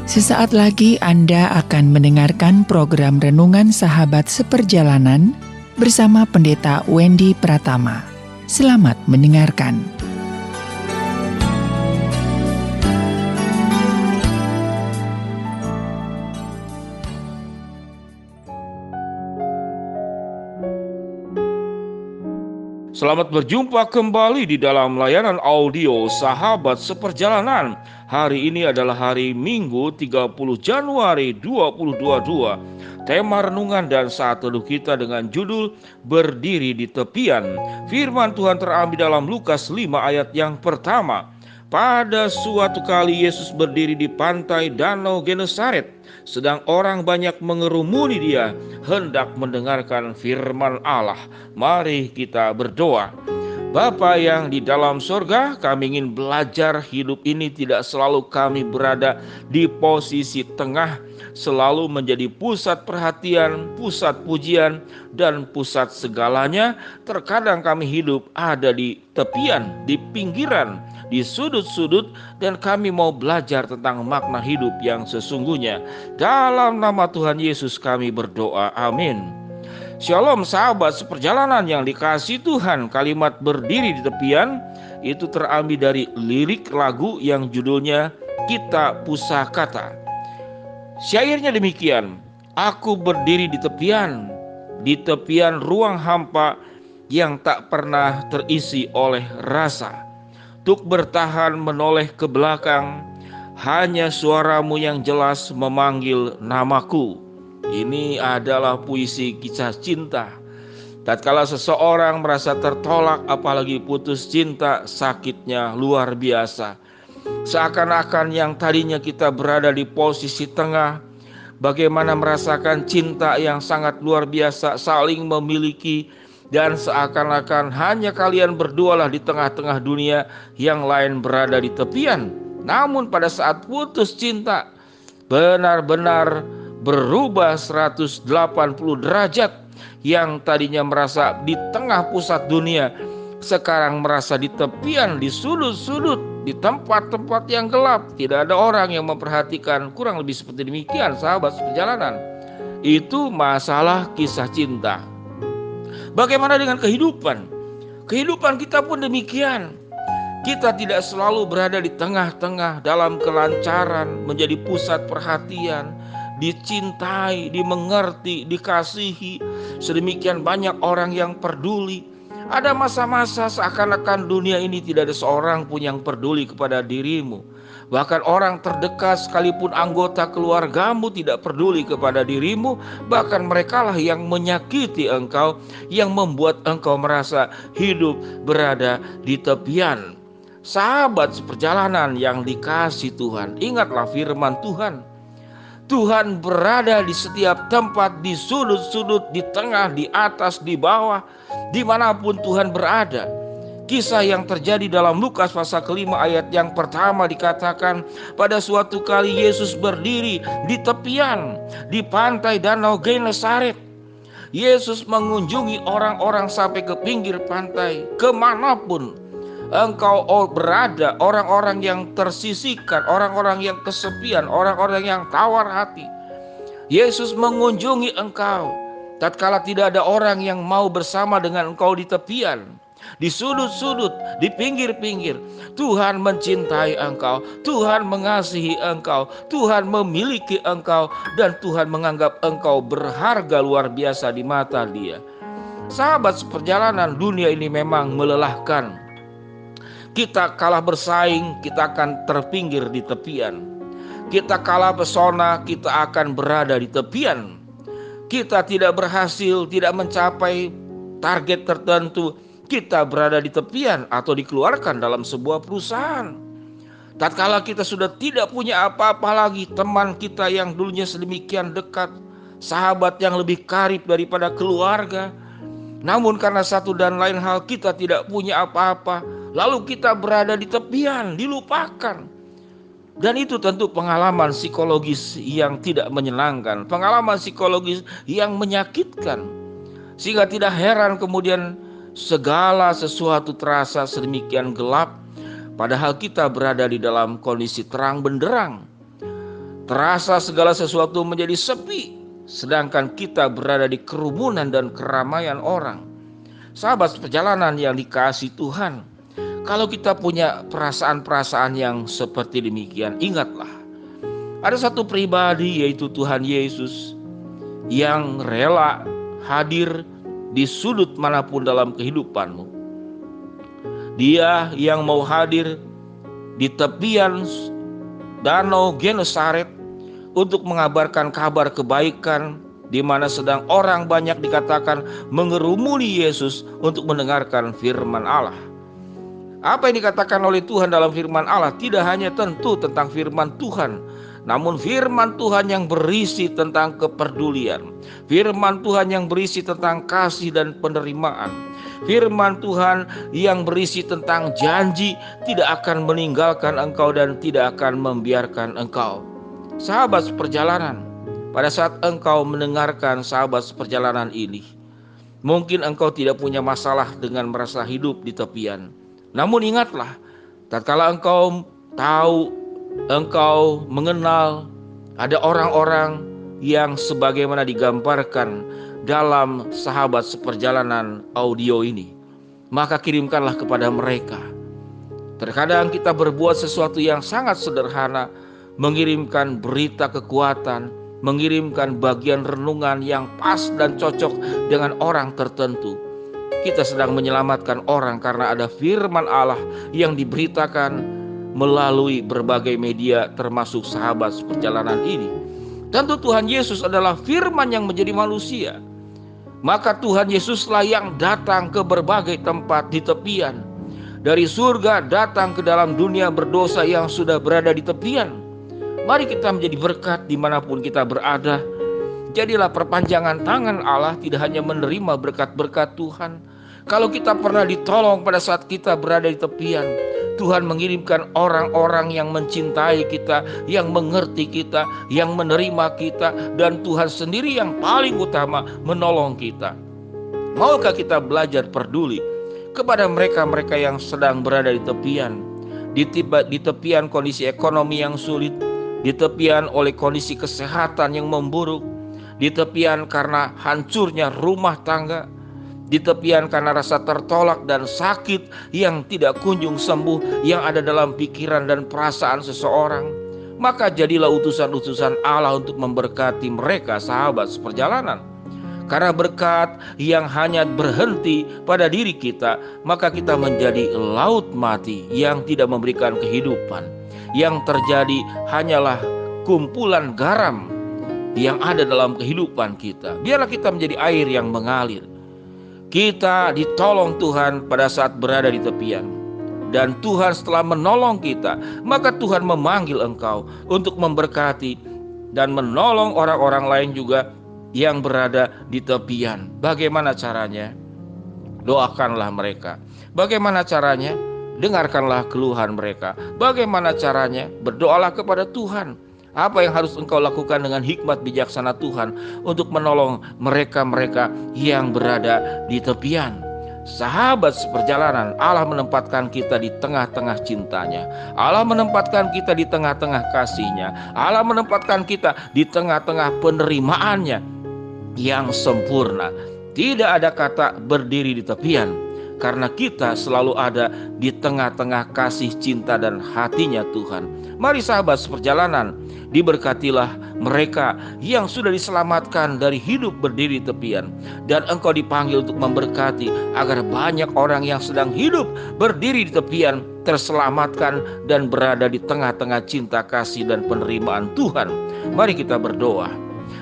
Sesaat lagi Anda akan mendengarkan program Renungan Sahabat Seperjalanan bersama Pendeta Wendy Pratama. Selamat mendengarkan. Selamat berjumpa kembali di dalam layanan audio Sahabat Seperjalanan. Hari ini adalah hari Minggu 30 Januari 2022. Tema renungan dan saat teduh kita dengan judul Berdiri di Tepian. Firman Tuhan terambil dalam Lukas 5 ayat yang pertama. Pada suatu kali Yesus berdiri di pantai Danau Genesaret, sedang orang banyak mengerumuni dia hendak mendengarkan firman Allah. Mari kita berdoa. Bapa yang di dalam sorga, kami ingin belajar hidup ini tidak selalu kami berada di posisi tengah, selalu menjadi pusat perhatian, pusat pujian, dan pusat segalanya. Terkadang kami hidup ada di tepian, di pinggiran, di sudut-sudut, dan kami mau belajar tentang makna hidup yang sesungguhnya. Dalam nama Tuhan Yesus kami berdoa, amin. Shalom sahabat seperjalanan yang dikasihi Tuhan. Kalimat berdiri di tepian itu terambil dari lirik lagu yang judulnya Kita Pusakata. Syairnya demikian: aku berdiri di tepian ruang hampa yang tak pernah terisi oleh rasa. Tuk bertahan menoleh ke belakang, hanya suaramu yang jelas memanggil namaku. Ini adalah puisi kisah cinta. Tatkala seseorang merasa tertolak, apalagi putus cinta, sakitnya luar biasa. Seakan-akan yang tadinya kita berada di posisi tengah, bagaimana merasakan cinta yang sangat luar biasa, saling memiliki, dan seakan-akan hanya kalian berdualah di tengah-tengah dunia, yang lain berada di tepian. Namun pada saat putus cinta, benar-benar berubah 180 derajat. Yang tadinya merasa di tengah pusat dunia, sekarang merasa di tepian, di sudut-sudut, di tempat-tempat yang gelap. Tidak ada orang yang memperhatikan. Kurang lebih seperti demikian sahabat seperjalanan. Itu masalah kisah cinta. Bagaimana dengan kehidupan? Kehidupan kita pun demikian. Kita tidak selalu berada di tengah-tengah dalam kelancaran, menjadi pusat perhatian, dicintai, dimengerti, dikasihi. Sedemikian banyak orang yang peduli. Ada masa-masa seakan-akan dunia ini tidak ada seorang pun yang peduli kepada dirimu. Bahkan orang terdekat sekalipun anggota keluargamu tidak peduli kepada dirimu. Bahkan merekalah yang menyakiti engkau, yang membuat engkau merasa hidup berada di tepian. Sahabat seperjalanan yang dikasihi Tuhan, ingatlah firman Tuhan. Tuhan berada di setiap tempat, di sudut-sudut, di tengah, di atas, di bawah, dimanapun Tuhan berada. Kisah yang terjadi dalam Lukas pasal kelima ayat yang pertama dikatakan, pada suatu kali Yesus berdiri di tepian, di pantai Danau Genesaret. Yesus mengunjungi orang-orang sampai ke pinggir pantai, kemanapun engkau berada, orang-orang yang tersisihkan, orang-orang yang kesepian, orang-orang yang tawar hati, Yesus mengunjungi engkau. Tatkala tidak ada orang yang mau bersama dengan engkau di tepian, di sudut-sudut, di pinggir-pinggir, Tuhan mencintai engkau, Tuhan mengasihi engkau, Tuhan memiliki engkau, dan Tuhan menganggap engkau berharga luar biasa di mata Dia. Sahabat seperjalanan, dunia ini memang melelahkan. Kita kalah bersaing, kita akan terpinggir di tepian. Kita kalah pesona, kita akan berada di tepian. Kita tidak berhasil, tidak mencapai target tertentu, kita berada di tepian atau dikeluarkan dalam sebuah perusahaan. Tatkala kita sudah tidak punya apa-apa lagi, teman kita yang dulunya sedemikian dekat, sahabat yang lebih karib daripada keluarga, namun karena satu dan lain hal kita tidak punya apa-apa, lalu kita berada di tepian, dilupakan. Dan itu tentu pengalaman psikologis yang tidak menyenangkan, pengalaman psikologis yang menyakitkan. Sehingga tidak heran kemudian segala sesuatu terasa sedemikian gelap, padahal kita berada di dalam kondisi terang benderang. Terasa segala sesuatu menjadi sepi, sedangkan kita berada di kerumunan dan keramaian orang. Sahabat perjalanan yang dikasihi Tuhan, kalau kita punya perasaan-perasaan yang seperti demikian, ingatlah, ada satu pribadi yaitu Tuhan Yesus yang rela hadir di sudut manapun dalam kehidupanmu. Dia yang mau hadir di tepian Danau Genesaret untuk mengabarkan kabar kebaikan, di mana sedang orang banyak dikatakan mengerumuni Yesus untuk mendengarkan firman Allah. Apa yang dikatakan oleh Tuhan dalam firman Allah tidak hanya tentu tentang firman Tuhan, namun firman Tuhan yang berisi tentang kepedulian, firman Tuhan yang berisi tentang kasih dan penerimaan, firman Tuhan yang berisi tentang janji tidak akan meninggalkan engkau dan tidak akan membiarkan engkau. Sahabat seperjalanan, pada saat engkau mendengarkan sahabat seperjalanan ini, mungkin engkau tidak punya masalah dengan merasa hidup di tepian. Namun ingatlah, tatkala engkau tahu, engkau mengenal ada orang-orang yang sebagaimana digambarkan dalam sahabat seperjalanan audio ini, maka kirimkanlah kepada mereka. Terkadang kita berbuat sesuatu yang sangat sederhana, mengirimkan berita kekuatan, mengirimkan bagian renungan yang pas dan cocok dengan orang tertentu. Kita sedang menyelamatkan orang karena ada firman Allah yang diberitakan melalui berbagai media, termasuk sahabat perjalanan ini. Tentu Tuhan Yesus adalah firman yang menjadi manusia. Maka Tuhan Yesuslah yang datang ke berbagai tempat di tepian. Dari surga datang ke dalam dunia berdosa yang sudah berada di tepian. Mari kita menjadi berkat dimanapun kita berada. Jadilah perpanjangan tangan Allah, tidak hanya menerima berkat-berkat Tuhan. Kalau kita pernah ditolong pada saat kita berada di tepian, Tuhan mengirimkan orang-orang yang mencintai kita, yang mengerti kita, yang menerima kita, dan Tuhan sendiri yang paling utama menolong kita. Maukah kita belajar peduli kepada mereka-mereka yang sedang berada di tepian, di tepian kondisi ekonomi yang sulit, di tepian oleh kondisi kesehatan yang memburuk, di tepian karena hancurnya rumah tangga, di tepian karena rasa tertolak dan sakit yang tidak kunjung sembuh yang ada dalam pikiran dan perasaan seseorang. Maka jadilah utusan-utusan Allah untuk memberkati mereka, sahabat seperjalanan. Karena berkat yang hanya berhenti pada diri kita, maka kita menjadi laut mati yang tidak memberikan kehidupan. Yang terjadi hanyalah kumpulan garam yang ada dalam kehidupan kita. Biarlah kita menjadi air yang mengalir. Kita ditolong Tuhan pada saat berada di tepian. Dan Tuhan setelah menolong kita, maka Tuhan memanggil engkau untuk memberkati dan menolong orang-orang lain juga yang berada di tepian. Bagaimana caranya? Doakanlah mereka. Bagaimana caranya? Dengarkanlah keluhan mereka. Bagaimana caranya? Berdoalah kepada Tuhan. Apa yang harus engkau lakukan dengan hikmat bijaksana Tuhan untuk menolong mereka-mereka yang berada di tepian. Sahabat seperjalanan, Allah menempatkan kita di tengah-tengah cintanya. Allah menempatkan kita di tengah-tengah kasihnya. Allah menempatkan kita di tengah-tengah penerimaannya yang sempurna. Tidak ada kata berdiri di tepian, karena kita selalu ada di tengah-tengah kasih, cinta, dan hatinya Tuhan. Mari sahabat seperjalanan, diberkatilah mereka yang sudah diselamatkan dari hidup berdiri di tepian. Dan engkau dipanggil untuk memberkati agar banyak orang yang sedang hidup berdiri di tepian terselamatkan dan berada di tengah-tengah cinta, kasih, dan penerimaan Tuhan. Mari kita berdoa.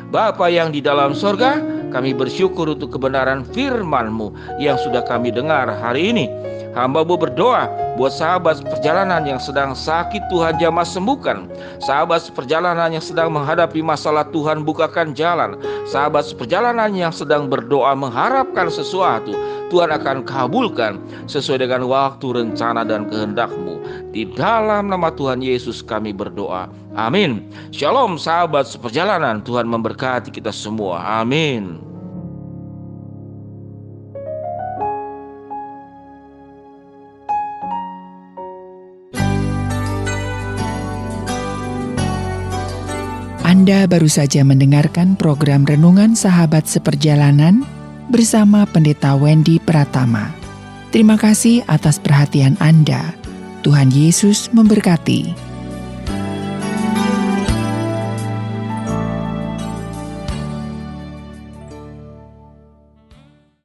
Bapa yang di dalam sorga, kami bersyukur untuk kebenaran firman-Mu yang sudah kami dengar hari ini. Hamba-Mu berdoa buat sahabat perjalanan yang sedang sakit, Tuhan jamah sembuhkan. Sahabat perjalanan yang sedang menghadapi masalah, Tuhan bukakan jalan. Sahabat perjalanan yang sedang berdoa mengharapkan sesuatu, Tuhan akan kabulkan sesuai dengan waktu, rencana, dan kehendak-Mu. Di dalam nama Tuhan Yesus kami berdoa. Amin. Shalom sahabat seperjalanan, Tuhan memberkati kita semua. Amin. Anda baru saja mendengarkan program Renungan Sahabat Seperjalanan bersama Pendeta Wendy Pratama. Terima kasih atas perhatian Anda. Tuhan Yesus memberkati.